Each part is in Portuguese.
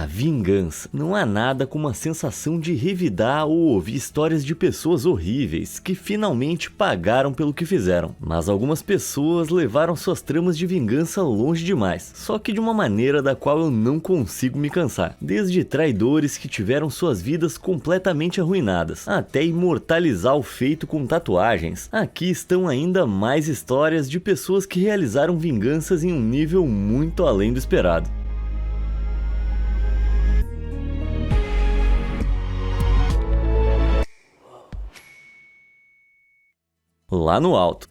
vingança. Não há nada como a sensação de revidar ou ouvir histórias de pessoas horríveis que finalmente pagaram pelo que fizeram. Mas algumas pessoas levaram suas tramas de vingança longe demais, só que de uma maneira da qual eu não consigo me cansar. Desde traidores que tiveram suas vidas completamente arruinadas, até imortalizar o feito com tatuagens. Aqui estão ainda mais histórias de pessoas que realizaram vinganças em um nível muito além do esperado. Lá no alto.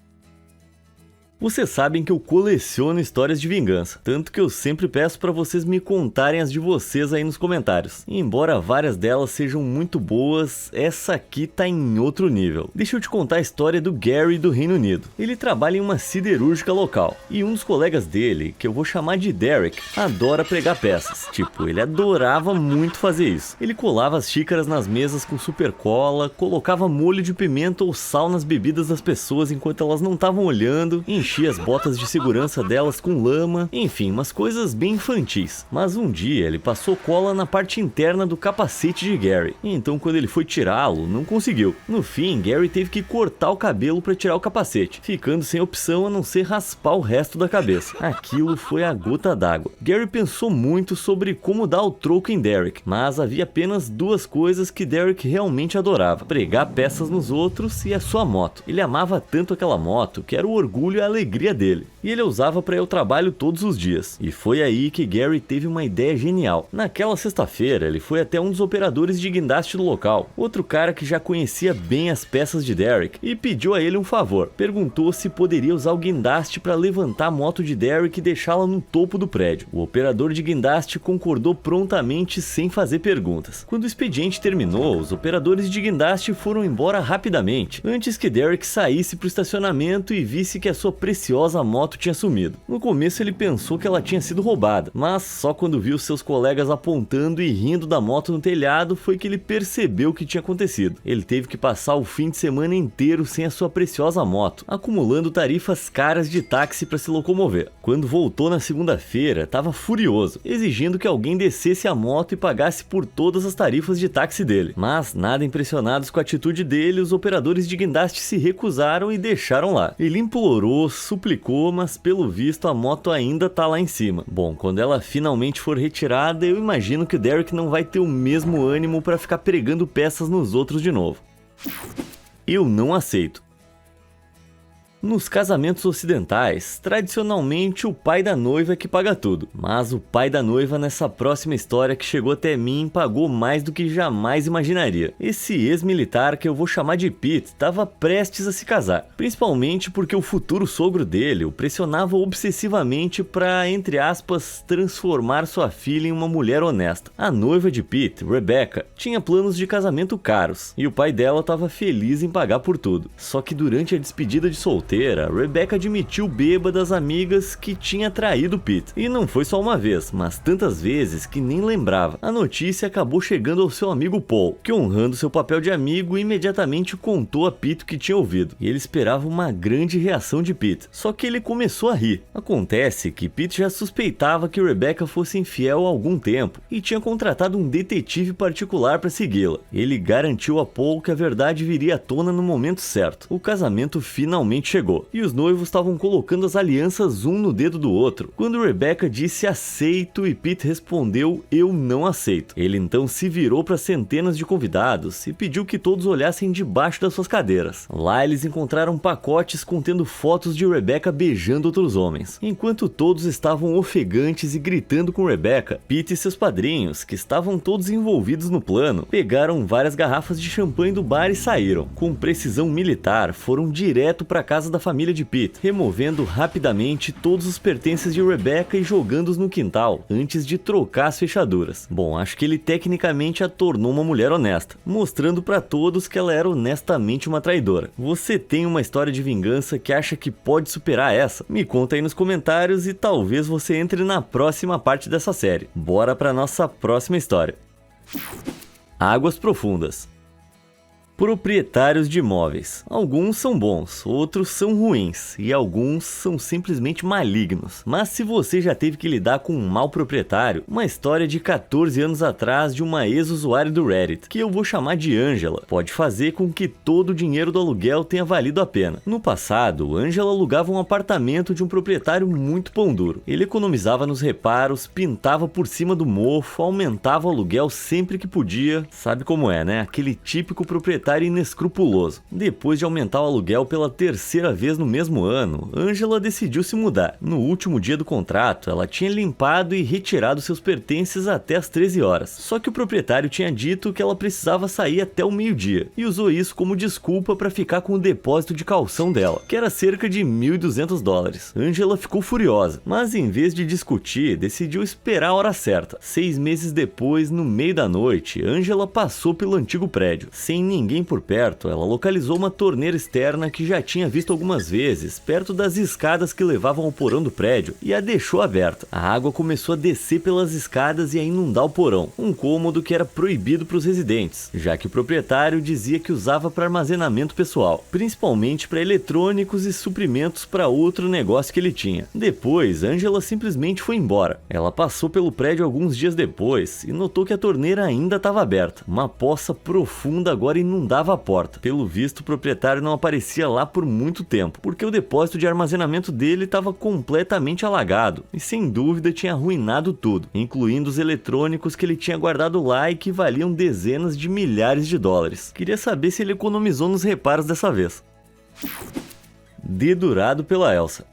Vocês sabem que eu coleciono histórias de vingança, tanto que eu sempre peço para vocês me contarem as de vocês aí nos comentários. E embora várias delas sejam muito boas, essa aqui tá em outro nível. Deixa eu te contar a história do Gary do Reino Unido. Ele trabalha em uma siderúrgica local, e um dos colegas dele, que eu vou chamar de Derek, adora pregar peças. Tipo, ele adorava muito fazer isso. Ele colava as xícaras nas mesas com super cola, colocava molho de pimenta ou sal nas bebidas das pessoas enquanto elas não estavam olhando, enchia as botas de segurança delas com lama, enfim, umas coisas bem infantis. Mas um dia ele passou cola na parte interna do capacete de Gary, então quando ele foi tirá-lo, não conseguiu. No fim, Gary teve que cortar o cabelo para tirar o capacete, ficando sem opção a não ser raspar o resto da cabeça. Aquilo foi a gota d'água. Gary pensou muito sobre como dar o troco em Derek, mas havia apenas duas coisas que Derek realmente adorava: pregar peças nos outros e a sua moto. Ele amava tanto aquela moto que era o orgulho e a alegria dele, e ele a usava para ir ao trabalho todos os dias. E foi aí que Gary teve uma ideia genial. Naquela sexta-feira, ele foi até um dos operadores de guindaste do local, outro cara que já conhecia bem as peças de Derek, e pediu a ele um favor. Perguntou se poderia usar o guindaste para levantar a moto de Derek e deixá-la no topo do prédio. O operador de guindaste concordou prontamente, sem fazer perguntas. Quando o expediente terminou, os operadores de guindaste foram embora rapidamente, antes que Derek saísse para o estacionamento e visse que a sua preciosa moto tinha sumido. No começo ele pensou que ela tinha sido roubada, mas só quando viu seus colegas apontando e rindo da moto no telhado foi que ele percebeu o que tinha acontecido. Ele teve que passar o fim de semana inteiro sem a sua preciosa moto, acumulando tarifas caras de táxi para se locomover. Quando voltou na segunda-feira, estava furioso, exigindo que alguém descesse a moto e pagasse por todas as tarifas de táxi dele. Mas, nada impressionados com a atitude dele, os operadores de guindaste se recusaram e deixaram lá. Ele implorou, suplicou, mas pelo visto a moto ainda tá lá em cima. Bom, quando ela finalmente for retirada, eu imagino que o Derek não vai ter o mesmo ânimo para ficar pregando peças nos outros de novo. Eu não aceito. Nos casamentos ocidentais, tradicionalmente o pai da noiva é que paga tudo, mas o pai da noiva nessa próxima história que chegou até mim pagou mais do que jamais imaginaria. Esse ex-militar, que eu vou chamar de Pete, estava prestes a se casar, principalmente porque o futuro sogro dele o pressionava obsessivamente para, entre aspas, transformar sua filha em uma mulher honesta. A noiva de Pete, Rebecca, tinha planos de casamento caros, e o pai dela estava feliz em pagar por tudo. Só que durante a despedida de solteiro, Rebecca admitiu bêbada às amigas que tinha traído Pete. E não foi só uma vez, mas tantas vezes que nem lembrava. A notícia acabou chegando ao seu amigo Paul, que, honrando seu papel de amigo, imediatamente contou a Pete o que tinha ouvido. E ele esperava uma grande reação de Pete, só que ele começou a rir. Acontece que Pete já suspeitava que Rebecca fosse infiel há algum tempo e tinha contratado um detetive particular para segui-la. Ele garantiu a Paul que a verdade viria à tona no momento certo. O casamento finalmente chegou, e os noivos estavam colocando as alianças um no dedo do outro, quando Rebecca disse aceito e Pete respondeu eu não aceito. Ele então se virou para centenas de convidados e pediu que todos olhassem debaixo das suas cadeiras. Lá eles encontraram pacotes contendo fotos de Rebecca beijando outros homens. Enquanto todos estavam ofegantes e gritando com Rebecca, Pete e seus padrinhos, que estavam todos envolvidos no plano, pegaram várias garrafas de champanhe do bar e saíram. Com precisão militar, foram direto para casa da família de Pete, removendo rapidamente todos os pertences de Rebecca e jogando-os no quintal, antes de trocar as fechaduras. Bom, acho que ele tecnicamente a tornou uma mulher honesta, mostrando para todos que ela era honestamente uma traidora. Você tem uma história de vingança que acha que pode superar essa? Me conta aí nos comentários e talvez você entre na próxima parte dessa série. Bora para nossa próxima história. Águas Profundas. Proprietários de imóveis. Alguns são bons, outros são ruins e alguns são simplesmente malignos. Mas se você já teve que lidar com um mau proprietário, uma história de 14 anos atrás de uma ex-usuária do Reddit, que eu vou chamar de Angela, pode fazer com que todo o dinheiro do aluguel tenha valido a pena. No passado, Angela alugava um apartamento de um proprietário muito pão duro. Ele economizava nos reparos, pintava por cima do mofo, aumentava o aluguel sempre que podia. Sabe como é, né? Aquele típico proprietário inescrupuloso. Depois de aumentar o aluguel pela terceira vez no mesmo ano, Angela decidiu se mudar. No último dia do contrato, ela tinha limpado e retirado seus pertences até as 13 horas. Só que o proprietário tinha dito que ela precisava sair até o meio-dia e usou isso como desculpa para ficar com o depósito de calção dela, que era cerca de $1.200. Angela ficou furiosa, mas em vez de discutir, decidiu esperar a hora certa. 6 meses depois, no meio da noite, Angela passou pelo antigo prédio. Sem ninguém por perto, ela localizou uma torneira externa que já tinha visto algumas vezes, perto das escadas que levavam ao porão do prédio, e a deixou aberta. A água começou a descer pelas escadas e a inundar o porão, um cômodo que era proibido para os residentes, já que o proprietário dizia que usava para armazenamento pessoal, principalmente para eletrônicos e suprimentos para outro negócio que ele tinha. Depois, Angela simplesmente foi embora. Ela passou pelo prédio alguns dias depois e notou que a torneira ainda estava aberta. Uma poça profunda agora inundava a porta. Pelo visto, o proprietário não aparecia lá por muito tempo, porque o depósito de armazenamento dele estava completamente alagado e sem dúvida tinha arruinado tudo, incluindo os eletrônicos que ele tinha guardado lá e que valiam dezenas de milhares de dólares. Queria saber se ele economizou nos reparos dessa vez. Dedurado pela Elsa.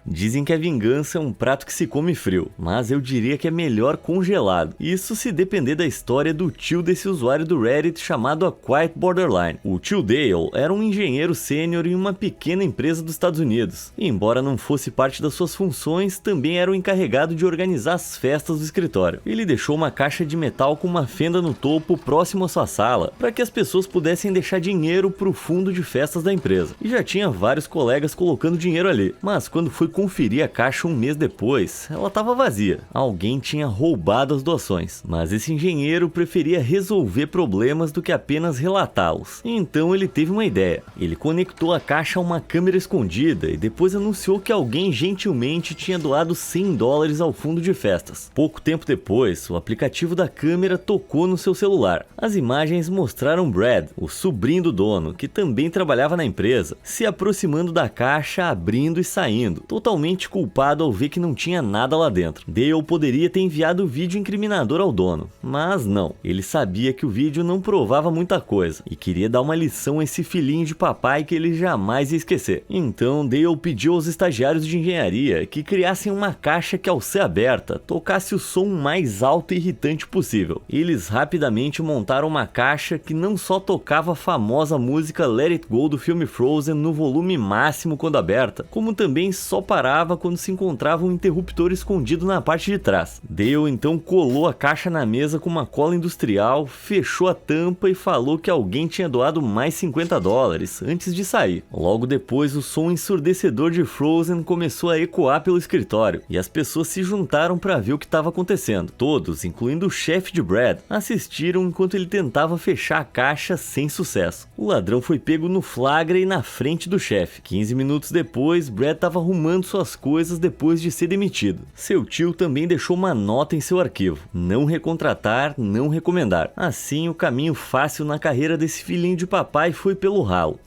Dizem que a vingança é um prato que se come frio, mas eu diria que é melhor congelado. Isso se depender da história do tio desse usuário do Reddit chamado A Quiet Borderline. O tio Dale era um engenheiro sênior em uma pequena empresa dos Estados Unidos. E, embora não fosse parte das suas funções, também era o encarregado de organizar as festas do escritório. Ele deixou uma caixa de metal com uma fenda no topo próximo à sua sala, para que as pessoas pudessem deixar dinheiro para o fundo de festas da empresa. E já tinha vários colegas colocando dinheiro ali, mas quando foi conferir a caixa um mês depois, ela estava vazia. Alguém tinha roubado as doações, mas esse engenheiro preferia resolver problemas do que apenas relatá-los. Então ele teve uma ideia. Ele conectou a caixa a uma câmera escondida e depois anunciou que alguém gentilmente tinha doado $100 ao fundo de festas. Pouco tempo depois, o aplicativo da câmera tocou no seu celular. As imagens mostraram Brad, o sobrinho do dono, que também trabalhava na empresa, se aproximando da caixa, abrindo e saindo, totalmente culpado ao ver que não tinha nada lá dentro. Dale poderia ter enviado o vídeo incriminador ao dono, mas não. Ele sabia que o vídeo não provava muita coisa e queria dar uma lição a esse filhinho de papai que ele jamais ia esquecer. Então Dale pediu aos estagiários de engenharia que criassem uma caixa que, ao ser aberta, tocasse o som mais alto e irritante possível. Eles rapidamente montaram uma caixa que não só tocava a famosa música Let It Go do filme Frozen no volume máximo quando aberta, como também só parava quando se encontrava um interruptor escondido na parte de trás. Dale então colou a caixa na mesa com uma cola industrial, fechou a tampa e falou que alguém tinha doado mais $50 antes de sair. Logo depois, o som ensurdecedor de Frozen começou a ecoar pelo escritório e as pessoas se juntaram para ver o que estava acontecendo. Todos, incluindo o chefe de Brad, assistiram enquanto ele tentava fechar a caixa sem sucesso. O ladrão foi pego no flagra e na frente do chefe. 15 minutos depois, Brad estava arrumando suas coisas depois de ser demitido. Seu tio também deixou uma nota em seu arquivo: não recontratar, não recomendar. Assim, o caminho fácil na carreira desse filhinho de papai foi pelo ralo.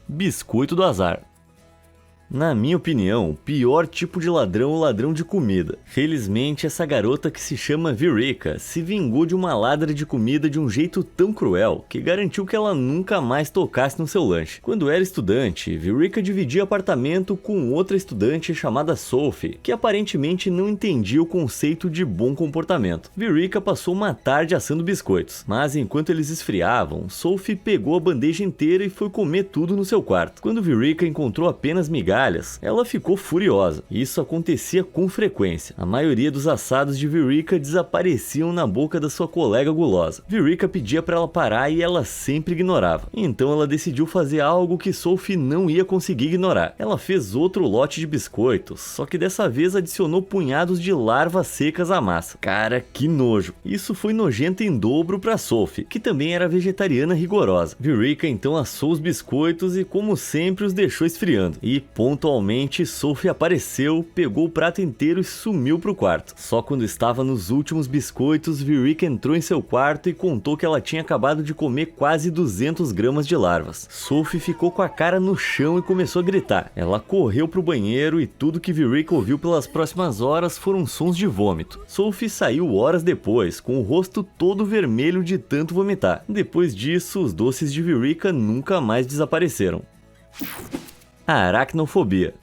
Biscoito do azar. Na minha opinião, o pior tipo de ladrão é o ladrão de comida. Felizmente, essa garota que se chama Viorica se vingou de uma ladra de comida de um jeito tão cruel que garantiu que ela nunca mais tocasse no seu lanche. Quando era estudante, Viorica dividia apartamento com outra estudante chamada Sophie, que aparentemente não entendia o conceito de bom comportamento. Viorica passou uma tarde assando biscoitos, mas enquanto eles esfriavam, Sophie pegou a bandeja inteira e foi comer tudo no seu quarto. Quando Viorica encontrou apenas migalhas, migalhas, ela ficou furiosa. Isso acontecia com frequência. A maioria dos assados de Viorica desapareciam na boca da sua colega gulosa. Viorica pedia para ela parar e ela sempre ignorava. Então ela decidiu fazer algo que Sophie não ia conseguir ignorar. Ela fez outro lote de biscoitos, só que dessa vez adicionou punhados de larvas secas à massa. Cara, que nojo. Isso foi nojento em dobro para Sophie, que também era vegetariana rigorosa. Viorica então assou os biscoitos e, como sempre, os deixou esfriando. E pontualmente Sophie apareceu, pegou o prato inteiro e sumiu pro quarto. Só quando estava nos últimos biscoitos, Viorica entrou em seu quarto e contou que ela tinha acabado de comer quase 200 gramas de larvas. Sophie ficou com a cara no chão e começou a gritar. Ela correu pro banheiro e tudo que Viorica ouviu pelas próximas horas foram sons de vômito. Sophie saiu horas depois, com o rosto todo vermelho de tanto vomitar. Depois disso, os doces de Viorica nunca mais desapareceram. A aracnofobia.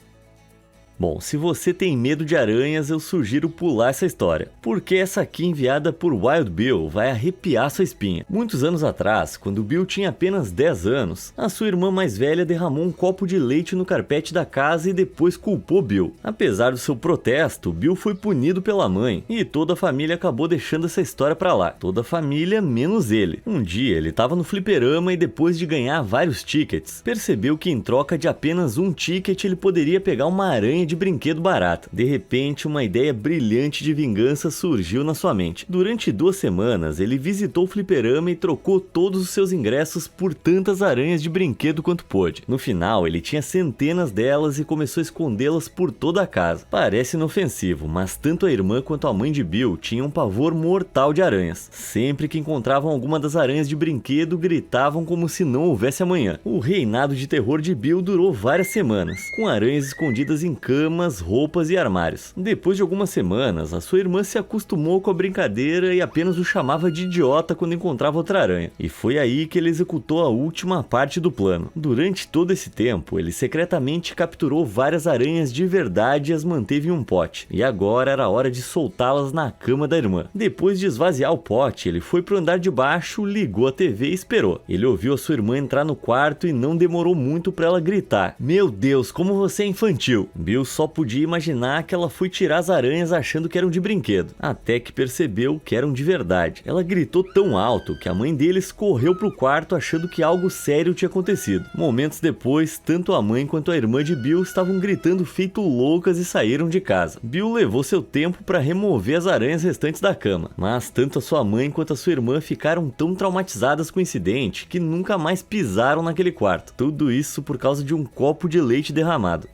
Bom, se você tem medo de aranhas, eu sugiro pular essa história, porque essa aqui enviada por Wild Bill vai arrepiar sua espinha. Muitos anos atrás, quando Bill tinha apenas 10 anos, a sua irmã mais velha derramou um copo de leite no carpete da casa e depois culpou Bill. Apesar do seu protesto, Bill foi punido pela mãe e toda a família acabou deixando essa história pra lá. Toda a família, menos ele. Um dia, ele estava no fliperama e depois de ganhar vários tickets, percebeu que em troca de apenas um ticket ele poderia pegar uma aranha de brinquedo barata. De repente, uma ideia brilhante de vingança surgiu na sua mente. Durante 2 semanas, ele visitou o fliperama e trocou todos os seus ingressos por tantas aranhas de brinquedo quanto pôde. No final, ele tinha centenas delas e começou a escondê-las por toda a casa. Parece inofensivo, mas tanto a irmã quanto a mãe de Bill tinham um pavor mortal de aranhas. Sempre que encontravam alguma das aranhas de brinquedo, gritavam como se não houvesse amanhã. O reinado de terror de Bill durou várias semanas, com aranhas escondidas em camas, roupas e armários. Depois de algumas semanas, a sua irmã se acostumou com a brincadeira e apenas o chamava de idiota quando encontrava outra aranha. E foi aí que ele executou a última parte do plano. Durante todo esse tempo, ele secretamente capturou várias aranhas de verdade e as manteve em um pote. E agora era hora de soltá-las na cama da irmã. Depois de esvaziar o pote, ele foi pro andar de baixo, ligou a TV e esperou. Ele ouviu a sua irmã entrar no quarto e não demorou muito para ela gritar: "Meu Deus, como você é infantil!" Bill só podia imaginar que ela foi tirar as aranhas achando que eram de brinquedo, até que percebeu que eram de verdade. Ela gritou tão alto que a mãe deles correu pro quarto achando que algo sério tinha acontecido. Momentos depois, tanto a mãe quanto a irmã de Bill estavam gritando feito loucas e saíram de casa. Bill levou seu tempo para remover as aranhas restantes da cama, mas tanto a sua mãe quanto a sua irmã ficaram tão traumatizadas com o incidente que nunca mais pisaram naquele quarto. Tudo isso por causa de um copo de leite derramado.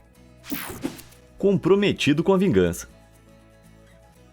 Comprometido com a vingança.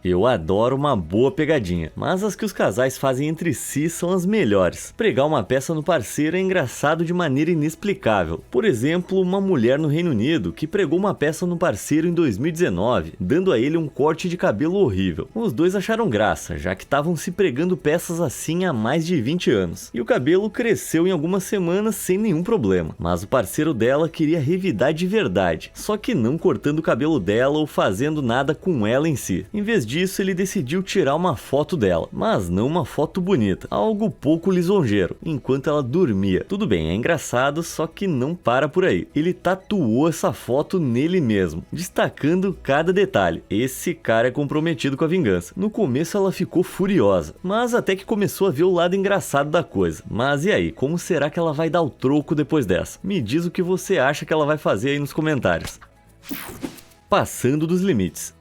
Eu adoro uma boa pegadinha, mas as que os casais fazem entre si são as melhores. Pregar uma peça no parceiro é engraçado de maneira inexplicável. Por exemplo, uma mulher no Reino Unido que pregou uma peça no parceiro em 2019, dando a ele um corte de cabelo horrível. Os dois acharam graça, já que estavam se pregando peças assim há mais de 20 anos. E o cabelo cresceu em algumas semanas sem nenhum problema. Mas o parceiro dela queria revidar de verdade, só que não cortando o cabelo dela ou fazendo nada com ela em si. Em vez disso, ele decidiu tirar uma foto dela, mas não uma foto bonita, algo pouco lisonjeiro, enquanto ela dormia. Tudo bem, é engraçado, só que não para por aí. Ele tatuou essa foto nele mesmo, destacando cada detalhe. Esse cara é comprometido com a vingança. No começo ela ficou furiosa, mas até que começou a ver o lado engraçado da coisa. Mas e aí, como será que ela vai dar o troco depois dessa? Me diz o que você acha que ela vai fazer aí nos comentários. Passando dos limites.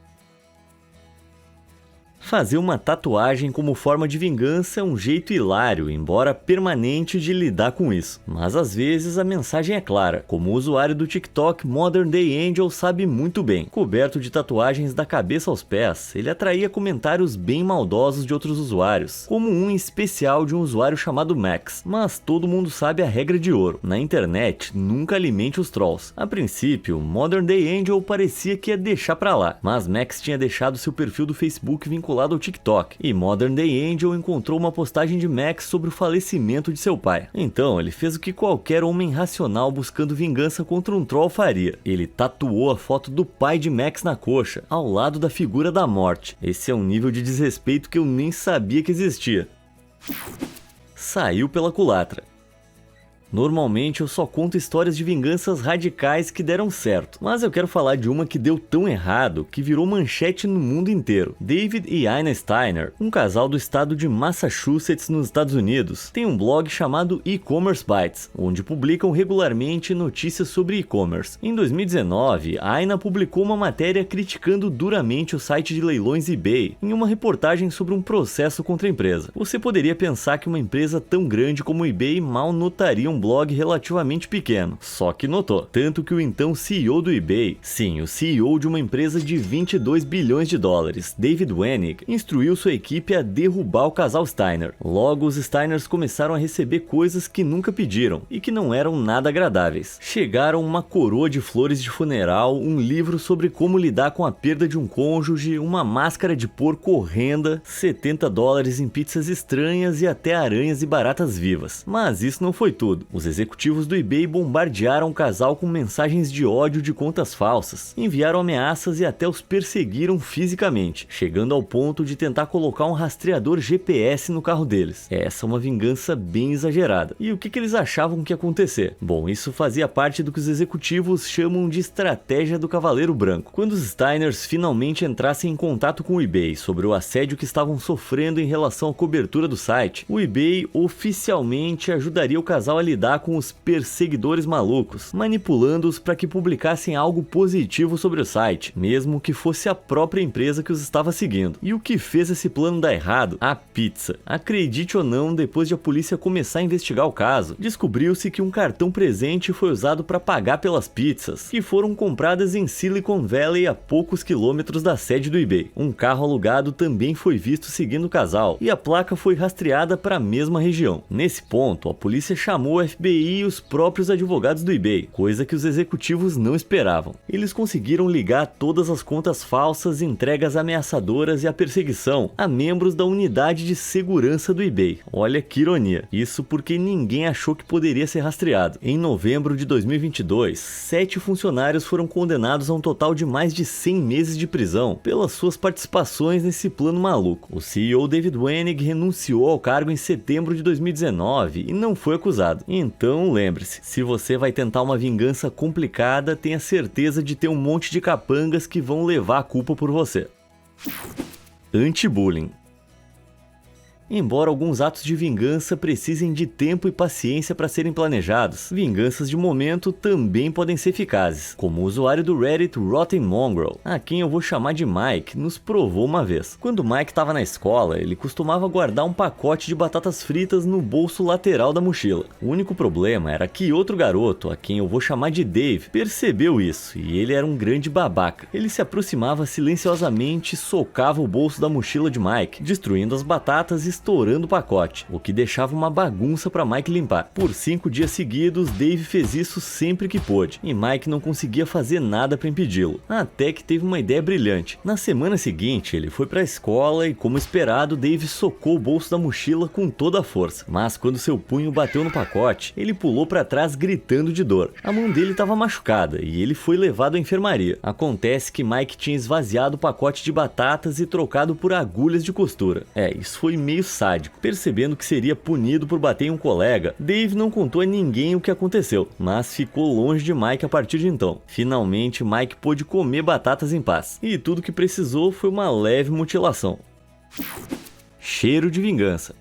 Fazer uma tatuagem como forma de vingança é um jeito hilário, embora permanente, de lidar com isso. Mas às vezes a mensagem é clara, como o usuário do TikTok Modern Day Angel sabe muito bem. Coberto de tatuagens da cabeça aos pés, ele atraía comentários bem maldosos de outros usuários, como um em especial de um usuário chamado Max. Mas todo mundo sabe a regra de ouro: na internet, nunca alimente os trolls. A princípio, Modern Day Angel parecia que ia deixar pra lá, mas Max tinha deixado seu perfil do Facebook vinculado ao TikTok, e Modern Day Angel encontrou uma postagem de Max sobre o falecimento de seu pai. Então ele fez o que qualquer homem racional buscando vingança contra um troll faria. Ele tatuou a foto do pai de Max na coxa, ao lado da figura da morte. Esse é um nível de desrespeito que eu nem sabia que existia. Saiu pela culatra. Normalmente eu só conto histórias de vinganças radicais que deram certo, mas eu quero falar de uma que deu tão errado que virou manchete no mundo inteiro. David e Ina Steiner, um casal do estado de Massachusetts nos Estados Unidos, tem um blog chamado E-Commerce Bytes, onde publicam regularmente notícias sobre e-commerce. Em 2019, Ina publicou uma matéria criticando duramente o site de leilões eBay em uma reportagem sobre um processo contra a empresa. Você poderia pensar que uma empresa tão grande como o eBay mal notaria um blog relativamente pequeno, só que notou, tanto que o então CEO do eBay, sim, o CEO de uma empresa de 22 bilhões de dólares, David Wenig, instruiu sua equipe a derrubar o casal Steiner. Logo, os Steiners começaram a receber coisas que nunca pediram e que não eram nada agradáveis. Chegaram uma coroa de flores de funeral, um livro sobre como lidar com a perda de um cônjuge, uma máscara de porco horrenda, $70 em pizzas estranhas e até aranhas e baratas vivas. Mas isso não foi tudo. Os executivos do eBay bombardearam o casal com mensagens de ódio de contas falsas, enviaram ameaças e até os perseguiram fisicamente, chegando ao ponto de tentar colocar um rastreador GPS no carro deles. Essa é uma vingança bem exagerada. E o que eles achavam que ia acontecer? Bom, isso fazia parte do que os executivos chamam de estratégia do Cavaleiro Branco. Quando os Steiners finalmente entrassem em contato com o eBay sobre o assédio que estavam sofrendo em relação à cobertura do site, o eBay oficialmente ajudaria o casal a lidar com os perseguidores malucos, manipulando-os para que publicassem algo positivo sobre o site, mesmo que fosse a própria empresa que os estava seguindo. E o que fez esse plano dar errado? A pizza. Acredite ou não, depois de a polícia começar a investigar o caso, descobriu-se que um cartão presente foi usado para pagar pelas pizzas, que foram compradas em Silicon Valley a poucos quilômetros da sede do eBay. Um carro alugado também foi visto seguindo o casal, e a placa foi rastreada para a mesma região. Nesse ponto, a polícia chamou o FBI e os próprios advogados do eBay, coisa que os executivos não esperavam. Eles conseguiram ligar todas as contas falsas, entregas ameaçadoras e a perseguição a membros da unidade de segurança do eBay. Olha que ironia. Isso porque ninguém achou que poderia ser rastreado. Em novembro de 2022, 7 funcionários foram condenados a um total de mais de 100 meses de prisão pelas suas participações nesse plano maluco. O CEO David Wenig renunciou ao cargo em setembro de 2019 e não foi acusado. Então lembre-se, se você vai tentar uma vingança complicada, tenha certeza de ter um monte de capangas que vão levar a culpa por você. Anti-bullying. Embora alguns atos de vingança precisem de tempo e paciência para serem planejados, vinganças de momento também podem ser eficazes, como o usuário do Reddit Rotten Mongrel, a quem eu vou chamar de Mike, nos provou uma vez. Quando Mike estava na escola, ele costumava guardar um pacote de batatas fritas no bolso lateral da mochila. O único problema era que outro garoto, a quem eu vou chamar de Dave, percebeu isso, e ele era um grande babaca. Ele se aproximava silenciosamente e socava o bolso da mochila de Mike, destruindo as batatas e estourando o pacote, o que deixava uma bagunça para Mike limpar. Por 5 dias seguidos, Dave fez isso sempre que pôde, e Mike não conseguia fazer nada para impedi-lo, até que teve uma ideia brilhante. Na semana seguinte, ele foi para a escola e, como esperado, Dave socou o bolso da mochila com toda a força, mas quando seu punho bateu no pacote, ele pulou para trás gritando de dor. A mão dele estava machucada e ele foi levado à enfermaria. Acontece que Mike tinha esvaziado o pacote de batatas e trocado por agulhas de costura. Isso foi meio sádico. Percebendo que seria punido por bater em um colega, Dave não contou a ninguém o que aconteceu, mas ficou longe de Mike a partir de então. Finalmente, Mike pôde comer batatas em paz, e tudo que precisou foi uma leve mutilação. Cheiro de vingança.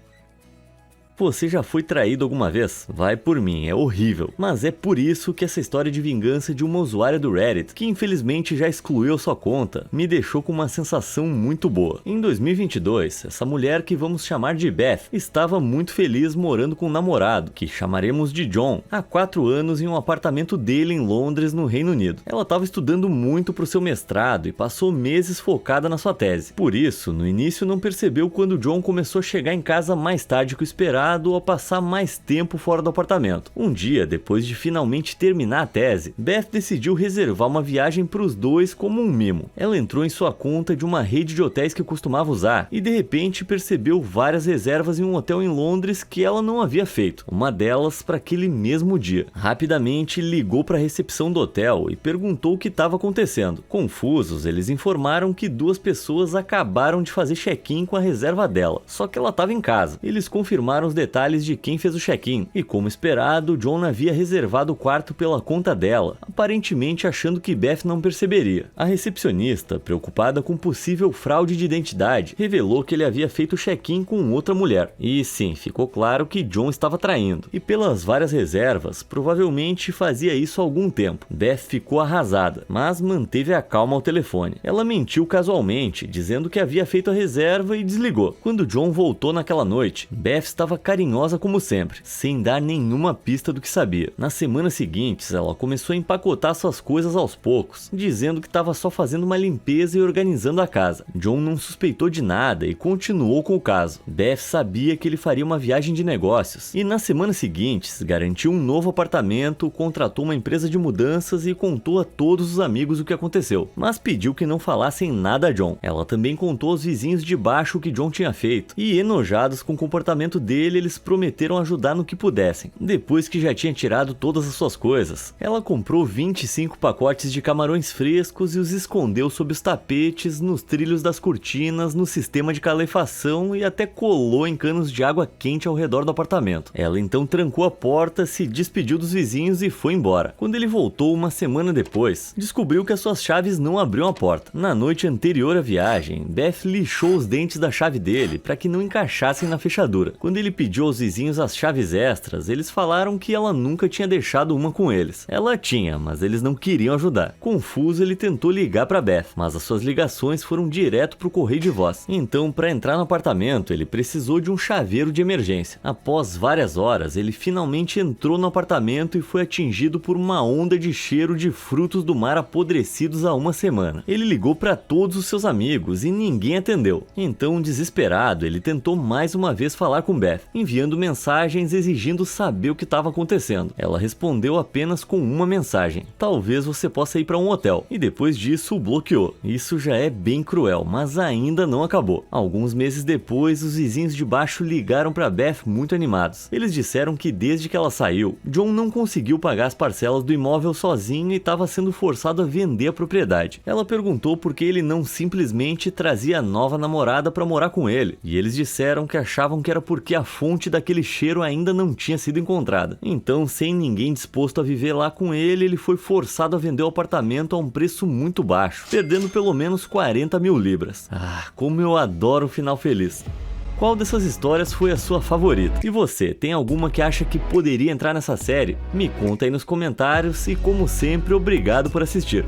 Você já foi traído alguma vez? Vai por mim, é horrível. Mas é por isso que essa história de vingança de uma usuária do Reddit, que infelizmente já excluiu sua conta, me deixou com uma sensação muito boa. Em 2022, essa mulher, que vamos chamar de Beth, estava muito feliz morando com um namorado, que chamaremos de John, há 4 anos em um apartamento dele em Londres, no Reino Unido. Ela estava estudando muito para o seu mestrado e passou meses focada na sua tese. Por isso, no início não percebeu quando John começou a chegar em casa mais tarde que o esperado, ou a passar mais tempo fora do apartamento. Um dia, depois de finalmente terminar a tese, Beth decidiu reservar uma viagem para os dois como um mimo. Ela entrou em sua conta de uma rede de hotéis que costumava usar e de repente percebeu várias reservas em um hotel em Londres que ela não havia feito, uma delas para aquele mesmo dia. Rapidamente ligou para a recepção do hotel e perguntou o que estava acontecendo. Confusos, eles informaram que 2 pessoas acabaram de fazer check-in com a reserva dela, só que ela estava em casa. Eles confirmaram os detalhes de quem fez o check-in, e como esperado, John havia reservado o quarto pela conta dela, aparentemente achando que Beth não perceberia. A recepcionista, preocupada com possível fraude de identidade, revelou que ele havia feito o check-in com outra mulher. E sim, ficou claro que John estava traindo, e pelas várias reservas, provavelmente fazia isso há algum tempo. Beth ficou arrasada, mas manteve a calma ao telefone. Ela mentiu casualmente, dizendo que havia feito a reserva e desligou. Quando John voltou naquela noite, Beth estava carinhosa como sempre, sem dar nenhuma pista do que sabia. Nas semanas seguintes, ela começou a empacotar suas coisas aos poucos, dizendo que estava só fazendo uma limpeza e organizando a casa. John não suspeitou de nada e continuou com o caso. Beth sabia que ele faria uma viagem de negócios, e nas semanas seguintes, garantiu um novo apartamento, contratou uma empresa de mudanças e contou a todos os amigos o que aconteceu, mas pediu que não falassem nada a John. Ela também contou aos vizinhos de baixo o que John tinha feito, e enojados com o comportamento dele, eles prometeram ajudar no que pudessem. Depois que já tinha tirado todas as suas coisas, ela comprou 25 pacotes de camarões frescos e os escondeu sob os tapetes, nos trilhos das cortinas, no sistema de calefação e até colou em canos de água quente ao redor do apartamento. Ela então trancou a porta, se despediu dos vizinhos e foi embora. Quando ele voltou uma semana depois, descobriu que as suas chaves não abriam a porta. Na noite anterior à viagem, Beth lixou os dentes da chave dele para que não encaixassem na fechadura. Quando ele pediu aos vizinhos as chaves extras, eles falaram que ela nunca tinha deixado uma com eles. Ela tinha, mas eles não queriam ajudar. Confuso, ele tentou ligar para Beth, mas as suas ligações foram direto pro correio de voz. Então, para entrar no apartamento, ele precisou de um chaveiro de emergência. Após várias horas, ele finalmente entrou no apartamento e foi atingido por uma onda de cheiro de frutos do mar apodrecidos há uma semana. Ele ligou para todos os seus amigos e ninguém atendeu. Então, desesperado, ele tentou mais uma vez falar com Beth, enviando mensagens exigindo saber o que estava acontecendo. Ela respondeu apenas com uma mensagem: talvez você possa ir para um hotel. E depois disso o bloqueou. Isso já é bem cruel, mas ainda não acabou. Alguns meses depois, os vizinhos de baixo ligaram para Beth muito animados. Eles disseram que desde que ela saiu, John não conseguiu pagar as parcelas do imóvel sozinho e estava sendo forçado a vender a propriedade. Ela perguntou por que ele não simplesmente trazia a nova namorada para morar com ele, e eles disseram que achavam que era porque a fonte daquele cheiro ainda não tinha sido encontrada. Então, sem ninguém disposto a viver lá com ele, ele foi forçado a vender o apartamento a um preço muito baixo, perdendo pelo menos 40 mil libras. Ah, como eu adoro o final feliz. Qual dessas histórias foi a sua favorita? E você, tem alguma que acha que poderia entrar nessa série? Me conta aí nos comentários e, como sempre, obrigado por assistir.